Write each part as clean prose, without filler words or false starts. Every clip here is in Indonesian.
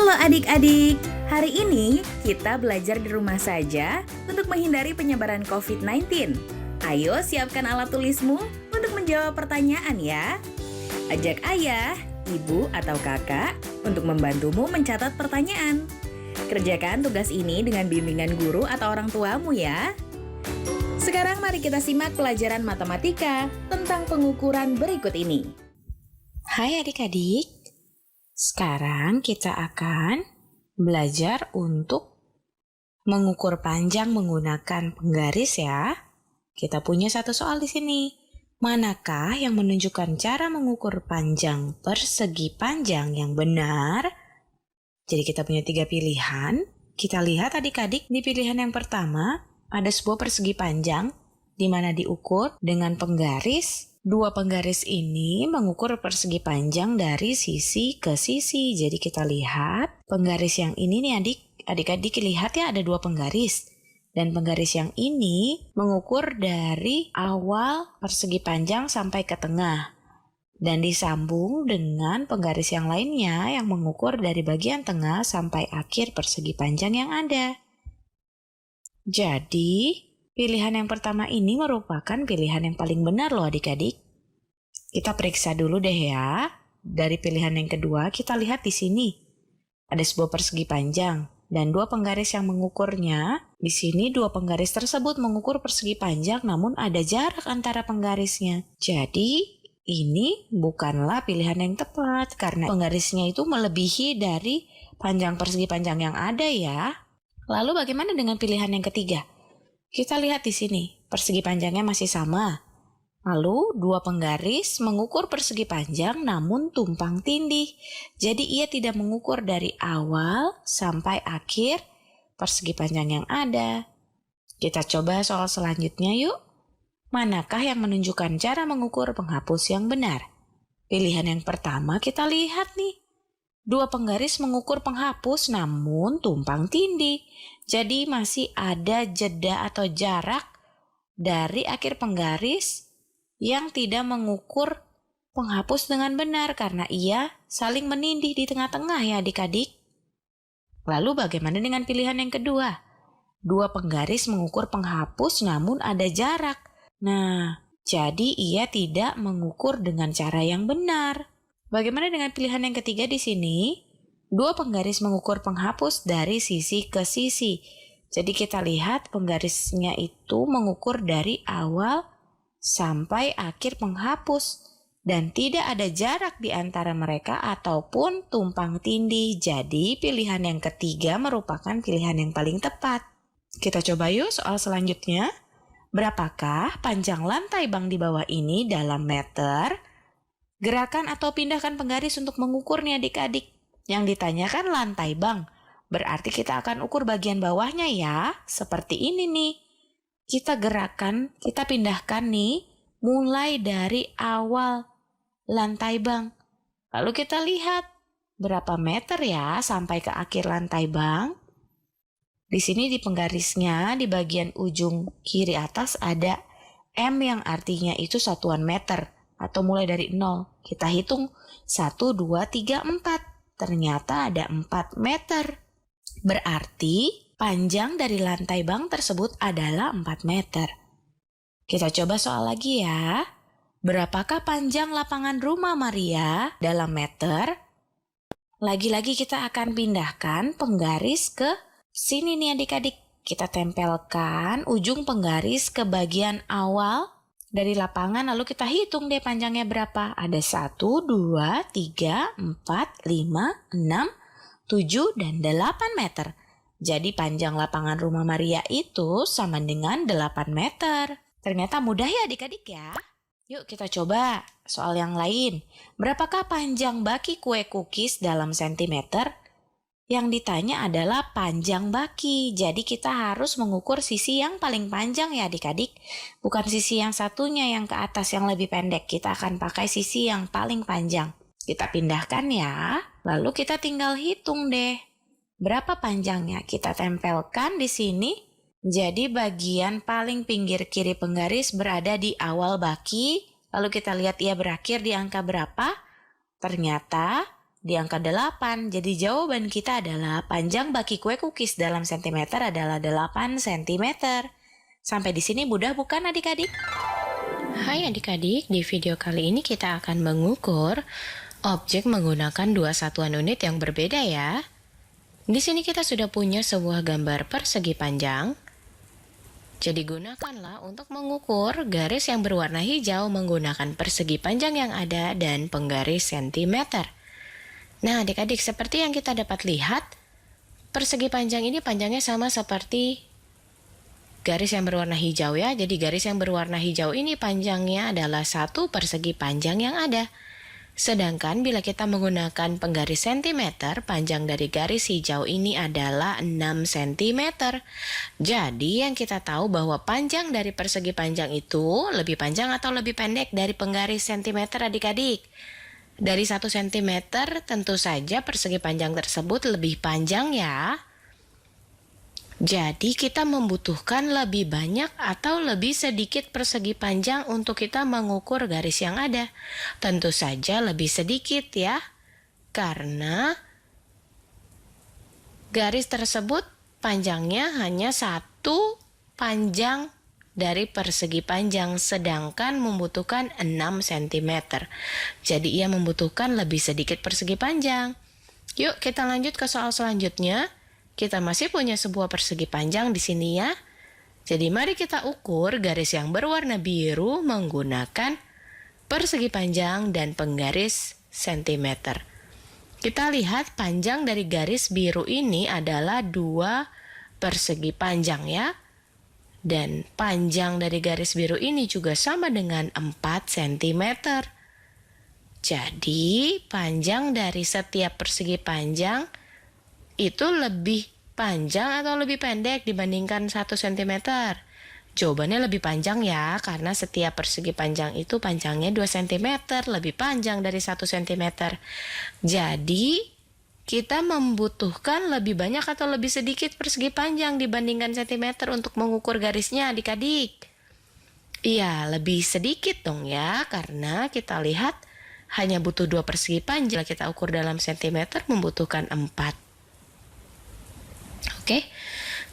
Halo adik-adik, hari ini kita belajar di rumah saja untuk menghindari penyebaran COVID-19. Ayo siapkan alat tulismu untuk menjawab pertanyaan ya. Ajak ayah, ibu, atau kakak untuk membantumu mencatat pertanyaan. Kerjakan tugas ini dengan bimbingan guru atau orang tuamu ya. Sekarang mari kita simak pelajaran matematika tentang pengukuran berikut ini. Hai adik-adik, sekarang kita akan belajar untuk mengukur panjang menggunakan penggaris ya. Kita punya satu soal di sini. Manakah yang menunjukkan cara mengukur panjang persegi panjang yang benar? Jadi kita punya 3 pilihan. Kita lihat adik-adik di pilihan yang pertama ada sebuah persegi panjang di mana diukur dengan penggaris. Dua penggaris ini mengukur persegi panjang dari sisi ke sisi. Jadi kita lihat penggaris yang ini nih adik-adik lihat ya ada 2 penggaris. Dan penggaris yang ini mengukur dari awal persegi panjang sampai ke tengah. Dan disambung dengan penggaris yang lainnya yang mengukur dari bagian tengah sampai akhir persegi panjang yang ada. Jadi, pilihan yang pertama ini merupakan pilihan yang paling benar loh adik-adik. Kita periksa dulu deh ya. Dari pilihan yang kedua, kita lihat di sini. Ada sebuah persegi panjang dan 2 penggaris yang mengukurnya. Di sini 2 penggaris tersebut mengukur persegi panjang namun ada jarak antara penggarisnya. Jadi, ini bukanlah pilihan yang tepat karena penggarisnya itu melebihi dari panjang persegi panjang yang ada ya. Lalu bagaimana dengan pilihan yang ketiga? Kita lihat di sini, persegi panjangnya masih sama. Lalu 2 penggaris mengukur persegi panjang namun tumpang tindih. Jadi ia tidak mengukur dari awal sampai akhir persegi panjang yang ada. Kita coba soal selanjutnya yuk. Manakah yang menunjukkan cara mengukur penghapus yang benar? Pilihan yang pertama kita lihat nih. 2 penggaris mengukur penghapus namun tumpang tindih. Jadi masih ada jeda atau jarak dari akhir penggaris yang tidak mengukur penghapus dengan benar karena ia saling menindih di tengah-tengah ya adik-adik. Lalu bagaimana dengan pilihan yang kedua? 2 penggaris mengukur penghapus namun ada jarak. Nah, jadi ia tidak mengukur dengan cara yang benar. Bagaimana dengan pilihan yang ketiga di sini? 2 penggaris mengukur penghapus dari sisi ke sisi. Jadi kita lihat penggarisnya itu mengukur dari awal sampai akhir penghapus. Dan tidak ada jarak di antara mereka ataupun tumpang tindih. Jadi pilihan yang ketiga merupakan pilihan yang paling tepat. Kita coba yuk soal selanjutnya. Berapakah panjang lantai bank di bawah ini dalam meter? Gerakan atau pindahkan penggaris untuk mengukurnya adik-adik. Yang ditanyakan lantai bank. Berarti kita akan ukur bagian bawahnya ya. Seperti ini nih. Kita gerakan, kita pindahkan nih. Mulai dari awal lantai bank. Lalu kita lihat berapa meter ya sampai ke akhir lantai bank. Di sini di penggarisnya di bagian ujung kiri atas ada M yang artinya itu satuan meter. Atau mulai dari 0. Kita hitung 1, 2, 3, 4. Ternyata ada 4 meter. Berarti panjang dari lantai bank tersebut adalah 4 meter. Kita coba soal lagi ya. Berapakah panjang lapangan rumah Maria dalam meter? Lagi-lagi kita akan pindahkan penggaris ke sini nih adik-adik. Kita tempelkan ujung penggaris ke bagian awal dari lapangan, lalu kita hitung deh panjangnya berapa. Ada 1, 2, 3, 4, 5, 6, 7, dan 8 meter. Jadi panjang lapangan rumah Maria itu sama dengan 8 meter. Ternyata mudah ya adik-adik ya. Yuk kita coba soal yang lain. Berapakah panjang baki kue cookies dalam sentimeter? Yang ditanya adalah panjang baki. Jadi kita harus mengukur sisi yang paling panjang ya adik-adik. Bukan sisi yang satunya yang ke atas yang lebih pendek. Kita akan pakai sisi yang paling panjang. Kita pindahkan ya. Lalu kita tinggal hitung deh. Berapa panjangnya? Kita tempelkan di sini. Jadi bagian paling pinggir kiri penggaris berada di awal baki. Lalu kita lihat ia berakhir di angka berapa. Ternyata di angka 8. Jadi jawaban kita adalah panjang baki kue cookies dalam sentimeter adalah 8 cm. Sampai di sini mudah bukan adik-adik? Hai adik-adik, di video kali ini kita akan mengukur objek menggunakan dua satuan unit yang berbeda ya. Di sini kita sudah punya sebuah gambar persegi panjang. Jadi gunakanlah untuk mengukur garis yang berwarna hijau menggunakan persegi panjang yang ada dan penggaris sentimeter. Nah adik-adik, seperti yang kita dapat lihat, persegi panjang ini panjangnya sama seperti garis yang berwarna hijau ya. Jadi garis yang berwarna hijau ini panjangnya adalah 1 persegi panjang yang ada. Sedangkan bila kita menggunakan penggaris sentimeter, panjang dari garis hijau ini adalah 6 cm. Jadi yang kita tahu bahwa panjang dari persegi panjang itu lebih panjang atau lebih pendek dari penggaris sentimeter adik-adik. Dari 1 cm tentu saja persegi panjang tersebut lebih panjang ya. Jadi kita membutuhkan lebih banyak atau lebih sedikit persegi panjang untuk kita mengukur garis yang ada. Tentu saja lebih sedikit ya, karena garis tersebut panjangnya hanya 1 panjang dari persegi panjang, sedangkan membutuhkan 6 cm. Jadi ia membutuhkan lebih sedikit persegi panjang. Yuk kita lanjut ke soal selanjutnya. Kita masih punya sebuah persegi panjang di sini ya. Jadi mari kita ukur garis yang berwarna biru menggunakan persegi panjang dan penggaris sentimeter. Kita lihat panjang dari garis biru ini adalah 2 persegi panjang ya. Dan panjang dari garis biru ini juga sama dengan 4 cm. Jadi panjang dari setiap persegi panjang itu lebih panjang atau lebih pendek dibandingkan 1 cm? Jawabannya lebih panjang ya, karena setiap persegi panjang itu panjangnya 2 cm, lebih panjang dari 1 cm. Jadi, kita membutuhkan lebih banyak atau lebih sedikit persegi panjang dibandingkan cm untuk mengukur garisnya adik-adik. Iya, lebih sedikit dong ya, karena kita lihat hanya butuh 2 persegi panjang. Kita ukur dalam cm membutuhkan 4. Oke,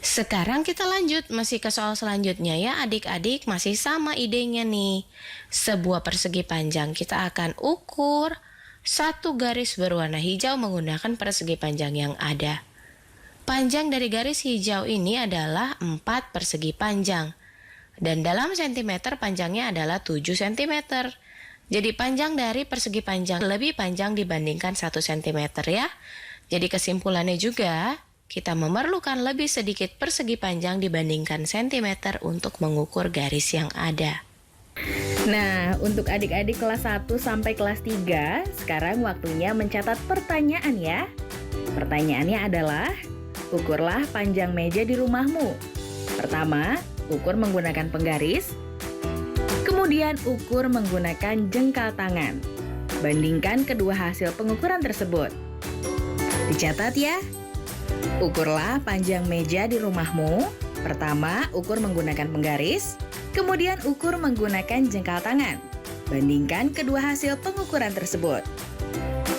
sekarang kita lanjut masih ke soal selanjutnya ya adik-adik, masih sama idenya nih. Sebuah persegi panjang kita akan ukur 1 garis berwarna hijau menggunakan persegi panjang yang ada. Panjang dari garis hijau ini adalah 4 persegi panjang. Dan dalam sentimeter panjangnya adalah 7 cm. Jadi panjang dari persegi panjang lebih panjang dibandingkan 1 cm ya. Jadi kesimpulannya juga, kita memerlukan lebih sedikit persegi panjang dibandingkan sentimeter untuk mengukur garis yang ada. Nah, untuk adik-adik kelas 1 sampai kelas 3, sekarang waktunya mencatat pertanyaan ya. Pertanyaannya adalah, ukurlah panjang meja di rumahmu. Pertama, ukur menggunakan penggaris. Kemudian ukur menggunakan jengkal tangan. Bandingkan kedua hasil pengukuran tersebut. Dicatat ya. Ukurlah panjang meja di rumahmu. Pertama, ukur menggunakan penggaris. Kemudian ukur menggunakan jengkal tangan. Bandingkan kedua hasil pengukuran tersebut.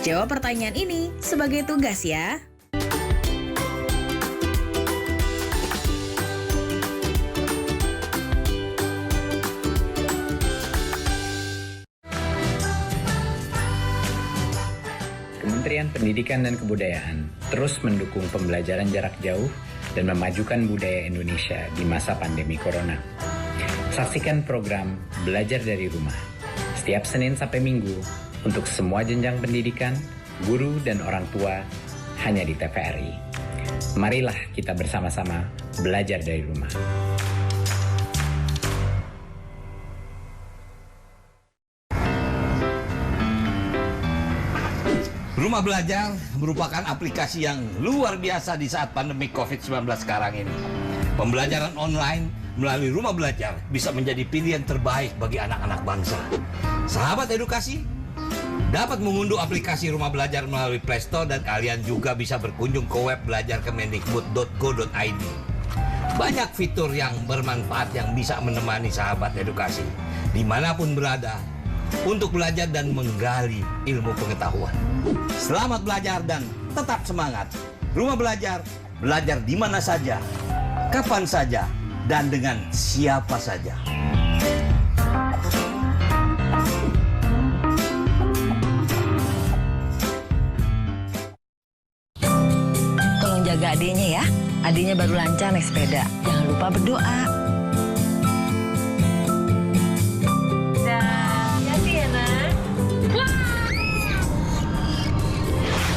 Jawab pertanyaan ini sebagai tugas ya. Kementerian Pendidikan dan Kebudayaan terus mendukung pembelajaran jarak jauh dan memajukan budaya Indonesia di masa pandemi Corona. Saksikan program Belajar dari Rumah setiap Senin sampai Minggu untuk semua jenjang pendidikan, guru, dan orang tua hanya di TVRI. Marilah kita bersama-sama belajar dari rumah. Rumah Belajar merupakan aplikasi yang luar biasa di saat pandemi COVID-19 sekarang ini. Pembelajaran online melalui Rumah Belajar bisa menjadi pilihan terbaik bagi anak-anak bangsa. Sahabat edukasi, dapat mengunduh aplikasi Rumah Belajar melalui Play Store dan kalian juga bisa berkunjung ke web belajarkemendikbud.go.id. Banyak fitur yang bermanfaat yang bisa menemani sahabat edukasi dimanapun berada, untuk belajar dan menggali ilmu pengetahuan. Selamat belajar dan tetap semangat. Rumah Belajar, belajar di mana saja, kapan saja, dan dengan siapa saja. Tolong jaga adiknya ya. Adiknya baru lancar naik sepeda. Jangan lupa berdoa. Hati-hati ya, Nak.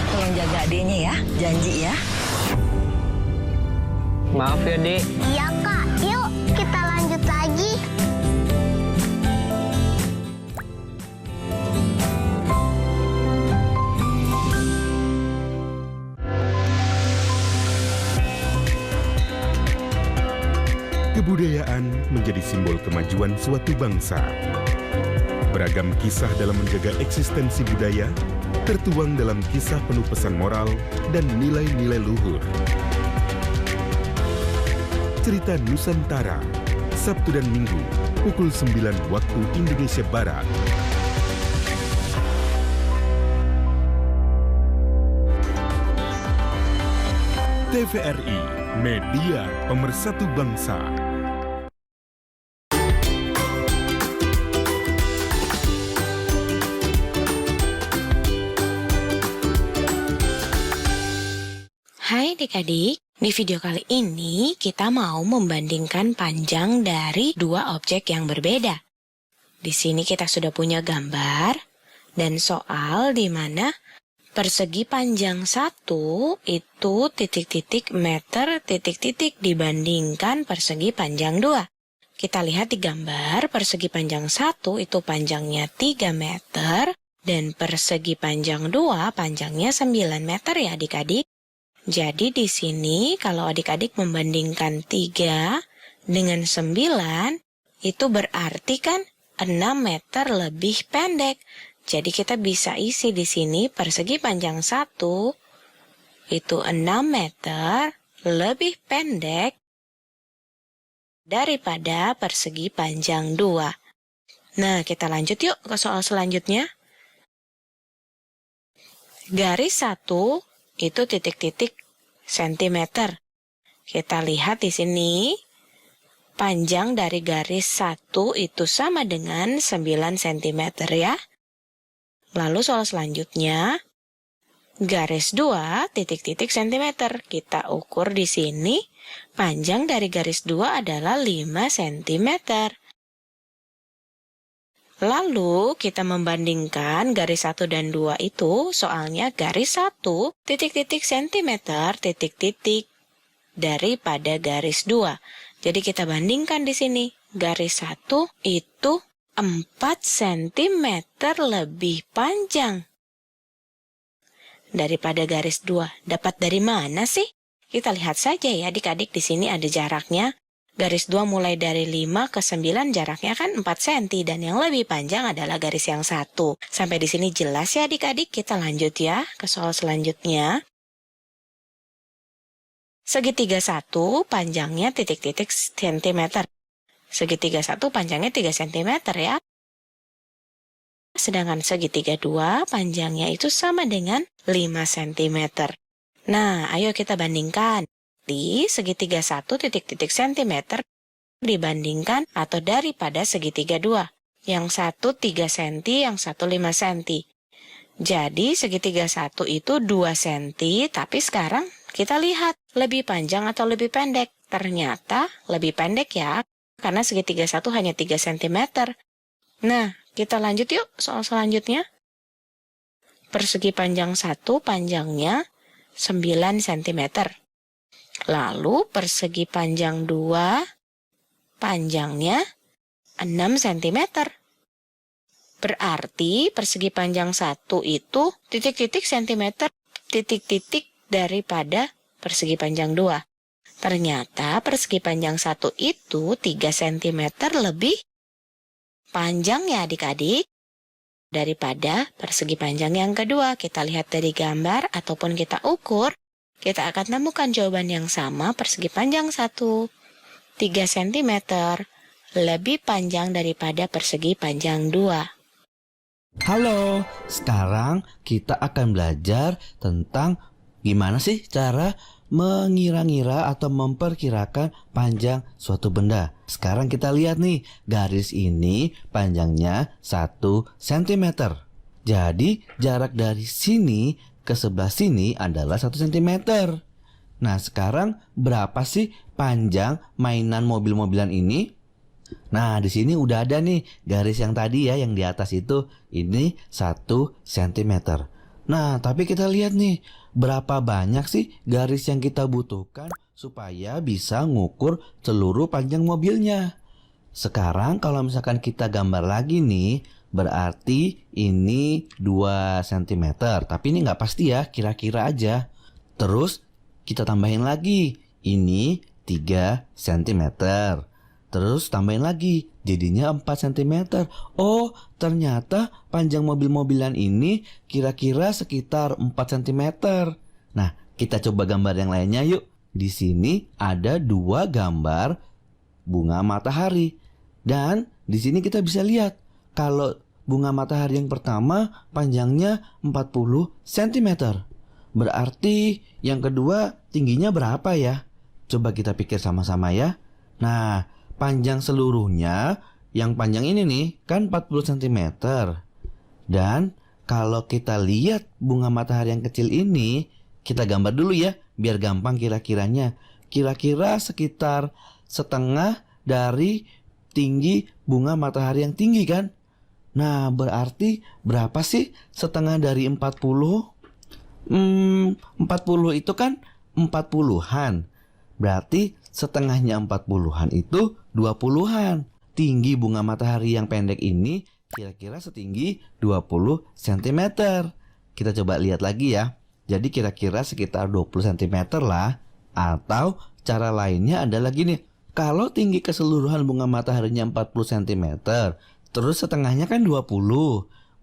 Tolong jaga adiknya ya. Janji ya. Maaf ya, Dik. Iya Kak, yuk kita lanjut lagi. Kebudayaan menjadi simbol kemajuan suatu bangsa. Beragam kisah dalam menjaga eksistensi budaya tertuang dalam kisah penuh pesan moral dan nilai-nilai luhur. Cerita Nusantara, Sabtu dan Minggu, pukul 9 waktu Indonesia Barat. TVRI, media pemersatu bangsa. Hai adik-adik, di video kali ini kita mau membandingkan panjang dari dua objek yang berbeda. Di sini kita sudah punya gambar dan soal di mana persegi panjang 1 itu titik-titik meter titik-titik dibandingkan persegi panjang 2. Kita lihat di gambar persegi panjang 1 itu panjangnya 3 meter dan persegi panjang 2 panjangnya 9 meter ya adik-adik. Jadi di sini kalau adik-adik membandingkan 3 dengan 9, itu berarti kan 6 meter lebih pendek. Jadi kita bisa isi di sini persegi panjang 1 itu 6 meter lebih pendek daripada persegi panjang 2. Nah, kita lanjut yuk ke soal selanjutnya. Garis 1 itu titik-titik sentimeter. Kita lihat di sini, panjang dari garis 1 itu sama dengan 9 cm ya. Lalu soal selanjutnya, garis 2 titik-titik sentimeter. Kita ukur di sini, panjang dari garis 2 adalah 5 cm. Lalu kita membandingkan garis 1 dan 2 itu soalnya garis 1 titik-titik sentimeter titik-titik daripada garis 2. Jadi kita bandingkan di sini. Garis 1 itu 4 cm lebih panjang daripada garis 2. Dapat dari mana sih? Kita lihat saja ya adik-adik, di sini ada jaraknya. Garis 2 mulai dari 5 ke 9 jaraknya kan 4 cm dan yang lebih panjang adalah garis yang 1. Sampai di sini jelas ya adik-adik, kita lanjut ya ke soal selanjutnya. Segitiga 1 panjangnya titik-titik sentimeter. Segitiga 1 panjangnya 3 cm ya. Sedangkan segitiga 2 panjangnya itu sama dengan 5 cm. Nah, ayo kita bandingkan. Di segitiga 1 titik-titik sentimeter dibandingkan atau daripada segitiga 2. Yang 1 3 cm, yang 1 5 cm. Jadi segitiga 1 itu 2 cm, tapi sekarang kita lihat lebih panjang atau lebih pendek. Ternyata lebih pendek ya, karena segitiga 1 hanya 3 cm. Nah, kita lanjut yuk soal selanjutnya. Persegi panjang 1 panjangnya 9 cm. Lalu persegi panjang 2 panjangnya 6 cm. Berarti persegi panjang 1 itu titik-titik centimeter titik-titik daripada persegi panjang 2. Ternyata persegi panjang 1 itu 3 cm lebih panjang ya adik-adik daripada persegi panjang yang kedua. Kita lihat dari gambar ataupun kita ukur. Kita akan temukan jawaban yang sama, persegi panjang 1, 3 cm, lebih panjang daripada persegi panjang 2. Halo, sekarang kita akan belajar tentang gimana sih cara mengira-ngira atau memperkirakan panjang suatu benda. Sekarang kita lihat nih, garis ini panjangnya 1 cm. Jadi jarak dari sini ke sebelah sini adalah 1 cm. Nah, sekarang berapa sih panjang mainan mobil-mobilan ini? Nah, di sini udah ada nih garis yang tadi ya, yang di atas itu. Ini 1 cm. Nah, tapi kita lihat nih, berapa banyak sih garis yang kita butuhkan supaya bisa ngukur seluruh panjang mobilnya. Sekarang kalau misalkan kita gambar lagi nih, berarti ini 2 cm. Tapi ini nggak pasti ya, kira-kira aja. Terus kita tambahin lagi, ini 3 cm. Terus tambahin lagi, jadinya 4 cm. Oh, ternyata panjang mobil-mobilan ini kira-kira sekitar 4 cm. Nah, kita coba gambar yang lainnya yuk. Di sini ada 2 gambar bunga matahari. Dan di sini kita bisa lihat, kalau bunga matahari yang pertama panjangnya 40 cm. Berarti yang kedua tingginya berapa ya? Coba kita pikir sama-sama ya. Nah, panjang seluruhnya, yang panjang ini nih, kan 40 cm. Dan kalau kita lihat bunga matahari yang kecil ini, kita gambar dulu ya, biar gampang kira-kiranya. Kira-kira sekitar setengah dari tinggi bunga matahari yang tinggi kan? Nah, berarti berapa sih setengah dari 40? 40 itu kan 40-an. Berarti setengahnya 40-an itu 20-an. Tinggi bunga matahari yang pendek ini kira-kira setinggi 20 cm. Kita coba lihat lagi ya. Jadi kira-kira sekitar 20 cm lah. Atau cara lainnya adalah gini. Kalau tinggi keseluruhan bunga mataharinya 40 cm, terus setengahnya kan 20.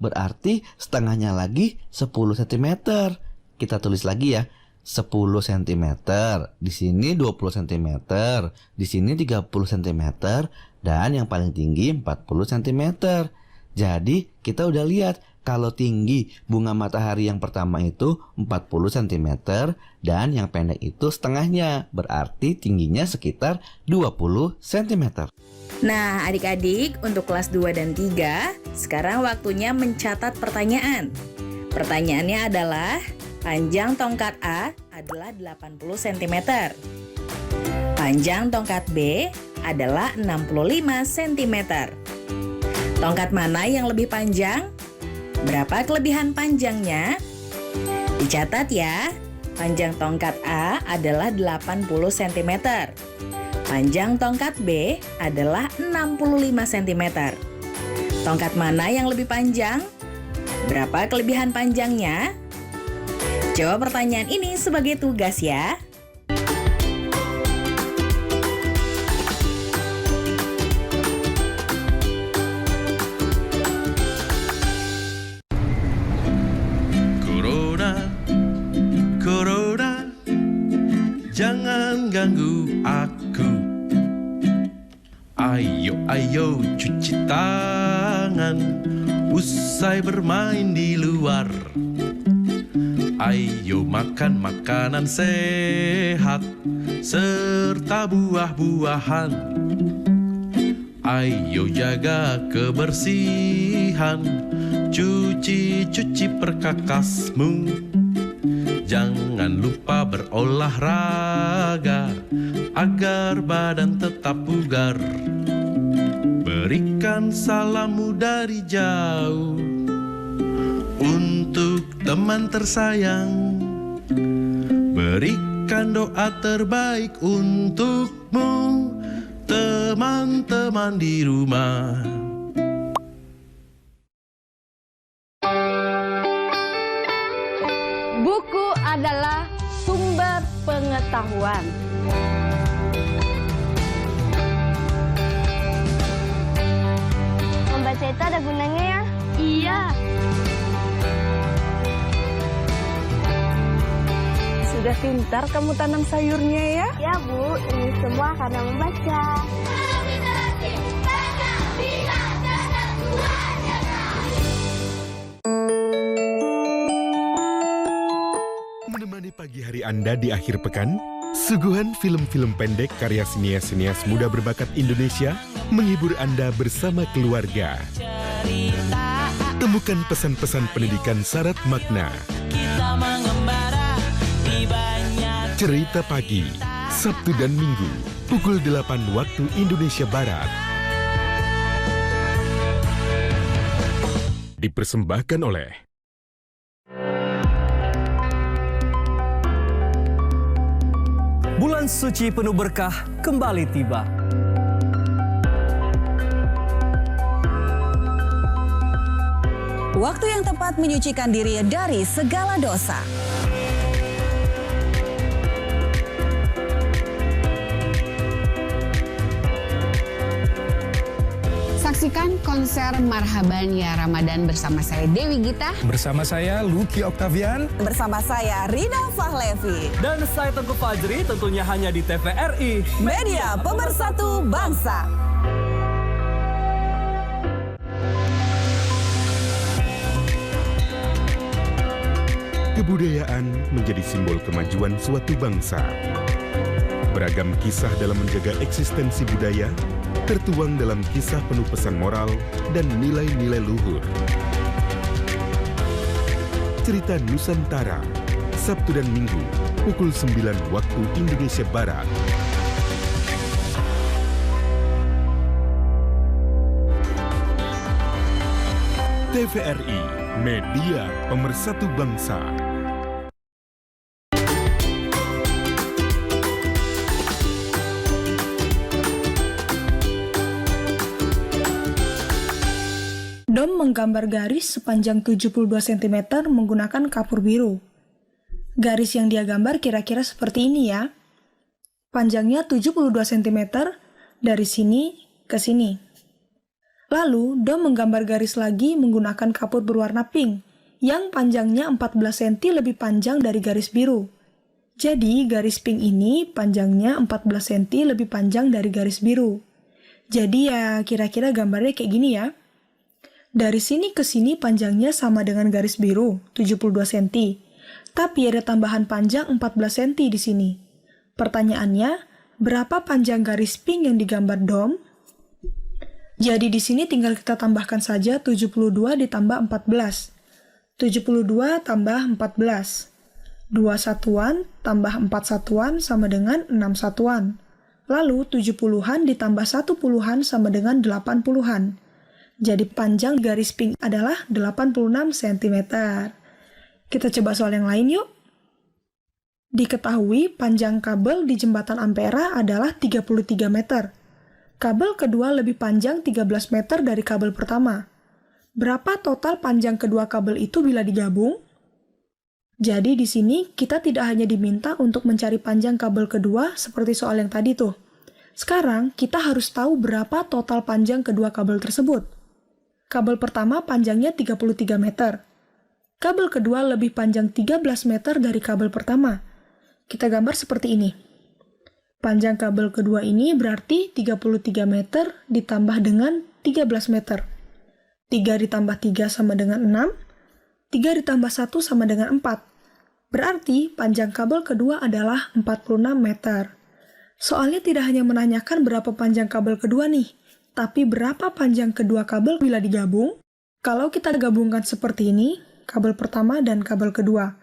Berarti setengahnya lagi 10 cm. Kita tulis lagi ya. 10 cm, di sini 20 cm, di sini 30 cm, dan yang paling tinggi 40 cm. Jadi kita udah lihat kalau tinggi bunga matahari yang pertama itu 40 cm dan yang pendek itu setengahnya, berarti tingginya sekitar 20 cm. Nah, adik-adik, untuk kelas 2 dan 3, sekarang waktunya mencatat pertanyaan. Pertanyaannya adalah, panjang tongkat A adalah 80 cm. Panjang tongkat B adalah 65 cm. Tongkat mana yang lebih panjang? Berapa kelebihan panjangnya? Dicatat ya. Panjang tongkat A adalah 80 cm. Panjang tongkat B adalah 65 cm. Tongkat mana yang lebih panjang? Berapa kelebihan panjangnya? Jawab pertanyaan ini sebagai tugas ya. Corona, jangan ganggu aku. Ayo cuci tangan, usai bermain di luar. Ayo makan makanan sehat serta buah-buahan. Ayo jaga kebersihan, cuci perkakasmu. Jangan lupa berolahraga agar badan tetap bugar. Berikan salammu dari jauh untuk teman tersayang. Berikan doa terbaik untukmu, teman-teman di rumah. Buku adalah sumber pengetahuan. Membaca itu ada gunanya ya? Iya. Sudah pintar kamu tanam sayurnya ya? Ya Bu, ini semua karena membaca. Menemani pagi hari Anda di akhir pekan, suguhan film-film pendek karya sinias-sinias muda berbakat Indonesia menghibur Anda bersama keluarga. Temukan pesan-pesan pendidikan syarat makna. Cerita Pagi, Sabtu dan Minggu, pukul 8 waktu Indonesia Barat. Dipersembahkan oleh Bulan suci penuh berkah kembali tiba. Waktu yang tepat menyucikan diri dari segala dosa. Saksikan konser Marhaban Ya Ramadan bersama saya Dewi Gita. Bersama saya Lucky Octavian. Bersama saya Rina Fahlevi. Dan saya Tengku Fajri, tentunya hanya di TVRI. Media Pemersatu Bangsa. Kebudayaan menjadi simbol kemajuan suatu bangsa. Beragam kisah dalam menjaga eksistensi budaya tertuang dalam kisah penuh pesan moral dan nilai-nilai luhur. Cerita Nusantara, Sabtu dan Minggu, pukul 9 waktu Indonesia Barat. TVRI, Media Pemersatu Bangsa. Dom menggambar garis sepanjang 72 cm menggunakan kapur biru. Garis yang dia gambar kira-kira seperti ini ya. Panjangnya 72 cm dari sini ke sini. Lalu, Dom menggambar garis lagi menggunakan kapur berwarna pink yang panjangnya 14 cm lebih panjang dari garis biru. Jadi, garis pink ini panjangnya 14 cm lebih panjang dari garis biru. Jadi ya, kira-kira gambarnya kayak gini ya. Dari sini ke sini panjangnya sama dengan garis biru, 72 cm. Tapi ada tambahan panjang 14 cm di sini. Pertanyaannya, berapa panjang garis pink yang digambar Dom? Jadi di sini tinggal kita tambahkan saja 72 ditambah 14. 72 tambah 14. 2 satuan tambah 4 satuan sama dengan 6 satuan. Lalu 70-an ditambah 1 puluhan sama dengan 8 puluhan. Jadi panjang garis pink adalah 86 cm. Kita coba soal yang lain yuk. Diketahui panjang kabel di jembatan Ampera adalah 33 meter. Kabel kedua lebih panjang 13 meter dari kabel pertama. Berapa total panjang kedua kabel itu bila digabung? Jadi di sini kita tidak hanya diminta untuk mencari panjang kabel kedua seperti soal yang tadi tuh. Sekarang kita harus tahu berapa total panjang kedua kabel tersebut. Kabel pertama panjangnya 33 meter. Kabel kedua lebih panjang 13 meter dari kabel pertama. Kita gambar seperti ini. Panjang kabel kedua ini berarti 33 meter ditambah dengan 13 meter. 3 ditambah 3 sama dengan 6. 3 ditambah 1 sama dengan 4. Berarti panjang kabel kedua adalah 46 meter. Soalnya tidak hanya menanyakan berapa panjang kabel kedua nih, tapi berapa panjang kedua kabel bila digabung? Kalau kita gabungkan seperti ini, kabel pertama dan kabel kedua.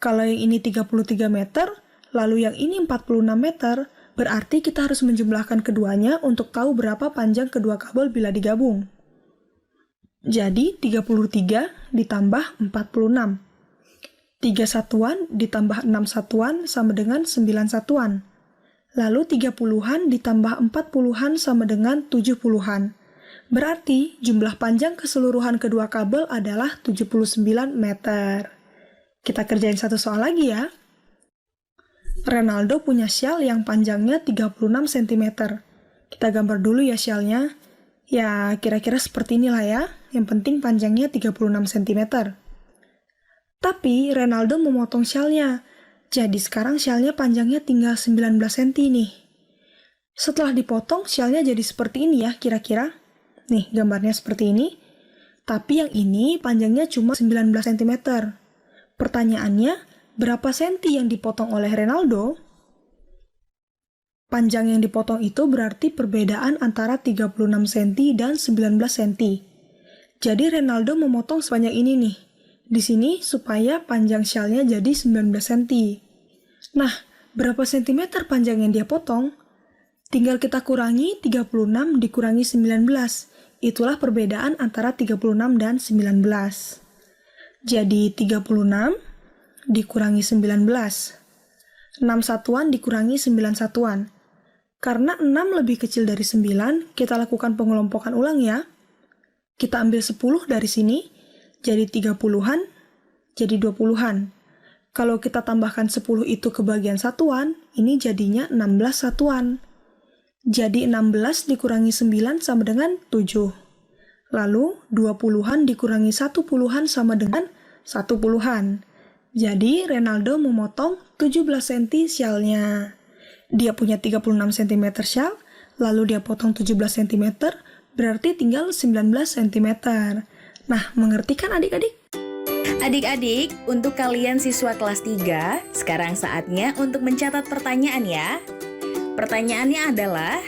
Kalau yang ini 33 meter, lalu yang ini 46 meter, berarti kita harus menjumlahkan keduanya untuk tahu berapa panjang kedua kabel bila digabung. Jadi 33 ditambah 46. 3 satuan ditambah 6 satuan sama dengan 9 satuan. Lalu 30-an ditambah 40-an sama dengan 70-an. Berarti jumlah panjang keseluruhan kedua kabel adalah 79 meter. Kita kerjain satu soal lagi ya. Ronaldo punya syal yang panjangnya 36 cm. Kita gambar dulu ya syalnya. Ya kira-kira seperti inilah ya. Yang penting panjangnya 36 cm. Tapi Ronaldo memotong syalnya. Jadi sekarang syalnya panjangnya tinggal 19 cm nih. Setelah dipotong, syalnya jadi seperti ini ya kira-kira. Nih gambarnya seperti ini. Tapi yang ini panjangnya cuma 19 cm. Pertanyaannya, Berapa senti yang dipotong oleh Renaldo? Panjang yang dipotong itu berarti perbedaan antara 36 cm dan 19 cm. Jadi Renaldo memotong sebanyak ini nih. Di sini supaya panjang syalnya jadi 19 cm. Nah, berapa sentimeter panjang yang dia potong? Tinggal kita kurangi 36 dikurangi 19. Itulah perbedaan antara 36 dan 19. Jadi 36 dikurangi 19. 6 satuan dikurangi 9 satuan. Karena 6 lebih kecil dari 9, kita lakukan pengelompokan ulang ya. Kita ambil 10 dari sini, jadi 30-an, jadi 20-an. Kalau kita tambahkan 10 itu ke bagian satuan, ini jadinya 16 satuan. Jadi 16 dikurangi 9 sama dengan 7. Lalu 20-an dikurangi 1 puluhan sama dengan 1 puluhan. Jadi Renaldo memotong 17 cm syalnya. Dia punya 36 cm syal, lalu dia potong 17 cm, berarti tinggal 19 cm. Nah, mengerti kan adik-adik? Adik-adik, untuk kalian siswa kelas 3, sekarang saatnya untuk mencatat pertanyaan ya. Pertanyaannya adalah,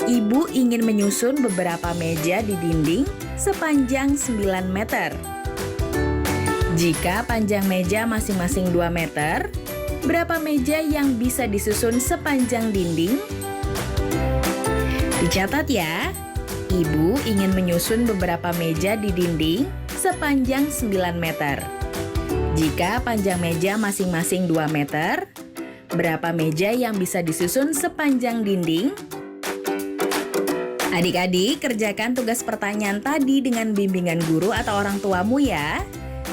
Ibu ingin menyusun beberapa meja di dinding sepanjang 9 meter. Jika panjang meja masing-masing 2 meter, berapa meja yang bisa disusun sepanjang dinding? Dicatat ya, Ibu ingin menyusun beberapa meja di dinding sepanjang 9 meter. Jika panjang meja masing-masing 2 meter, berapa meja yang bisa disusun sepanjang dinding? Adik-adik, kerjakan tugas pertanyaan tadi dengan bimbingan guru atau orang tuamu ya.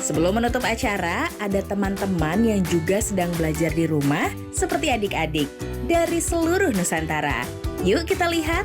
Sebelum menutup acara, ada teman-teman yang juga sedang belajar di rumah seperti adik-adik dari seluruh Nusantara. Yuk kita lihat.